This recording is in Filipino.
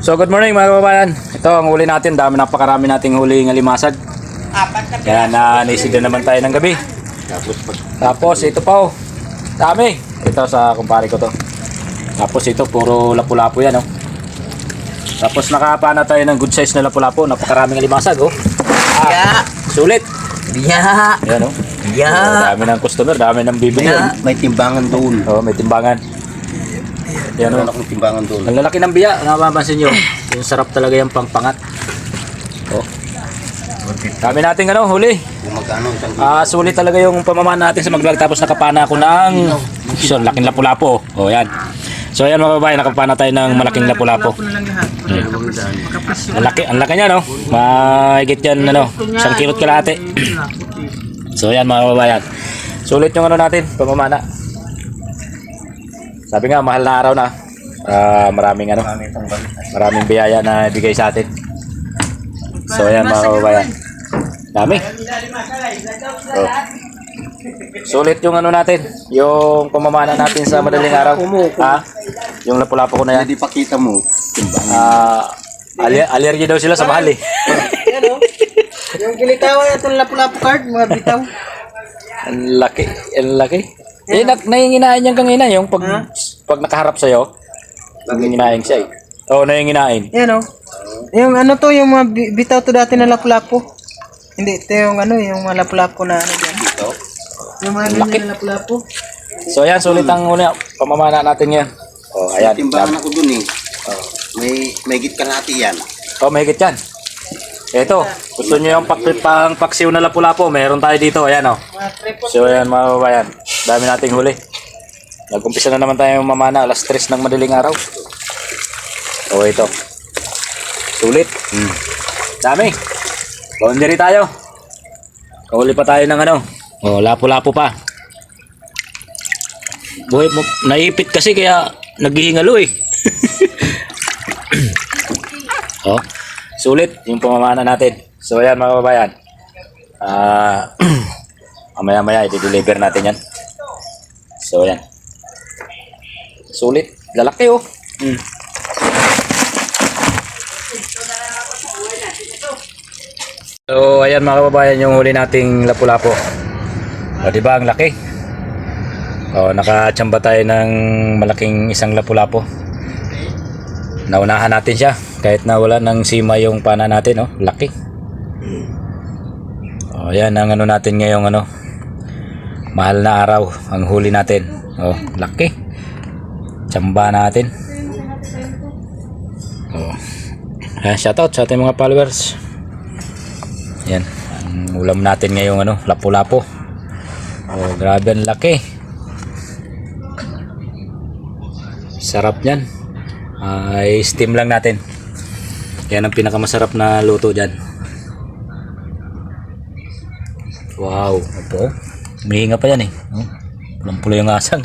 So good morning mga kababayan. Ito ang huli natin. Napakarami nating huli ng limasag. Kaya naisida naman tayo ng gabi. Tapos ito pa oh. Dami. Ito sa kumpare ko to. Tapos ito puro lapu-lapu yan oh. Tapos nakapana tayo ng good size na lapu-lapu. Napakaraming limasag oh. Sulit. Yan oh. Dami ng customer, dami ng bibili. May timbangan doon. Oh, may timbangan. Yan oh. Ang timbangan doon. Ang lalaki ng biya, napapansin nyo. Yung sarap talaga yung pangpangat. Oh. Dami nating huli. Magkano? Sulit talaga yung pamamana natin sa maglag. Tapos nakapana ako ng laking lapu-lapu. Oh, yan. So yan mga babae, nakapana tayo ng malaking lapu-lapu. Ang laki niya no. Mahigit yan 1 kilot kalahati. So yan mga babayan. Sulit yung natin, pamamana. Sabi nga mahal na araw na. Maraming biyaya na ibigay sa atin. So ayan mga kababayan. Dami. Oh. Sulit yung natin, yung pamamana natin sa madaling araw. Yung lapu-lapu ko na yan. Hindi pakita mo. Allergy daw sila sa mahal eh. Yung gilitawan itong lapu-lapu card, mga bitaw. Ang laki. Nahinginain yung kangina yung pag nakaharap sa'yo. Nahinginain siya eh. Oo, nahinginain. Yan o. Yung yung mga bitaw to dati na lapu-lapu. Hindi, ito yung yung mga lapu-lapu na dyan. Ito. Yung mga ganyan na lapu-lapu. So ayan, sulit ang pamamana natin yan. Oh, ayan. Timbangan ako doon eh. May git kalahati yan. Oh, mahigit yan. Ito, gusto nyo yung paksiw na lapu-lapu, meron tayo dito, ayan oh. So ayan mga babayan, dami nating huli. Nag-umpisa na naman tayo mamana, alas 3 ng madaling araw. So ito, sulit. Dami. Boundary tayo. Kahuli pa tayo ng lapu-lapu pa. Buhay mo, naipit kasi kaya naghihingalo eh. Oh. Sulit yung pamamana natin. So ayan mga kababayan. Maya i-deliver natin yan. So ayan. Sulit. Lalaki oh. So ayan mga kababayan yung huli nating lapu-lapu. O diba ang laki? O nakachamba tayo ng malaking isang lapu-lapu. Naunahan natin siya kahit na wala ng sima yung pana natin, oh, laki. Oh, yan ang natin ngayong mahal na araw ang huli natin. Oh, laki. Tsamba natin. Oh. Shoutout sa ating mga followers. Yan, ang ulam natin ngayong lapu-lapu. Oh, grabe ang laki. Sarap niyan. Steam lang natin. Yan ang pinakamasarap na luto dyan. Wow, opo. Humihinga pa yan eh. Pulang-pulo yung asang.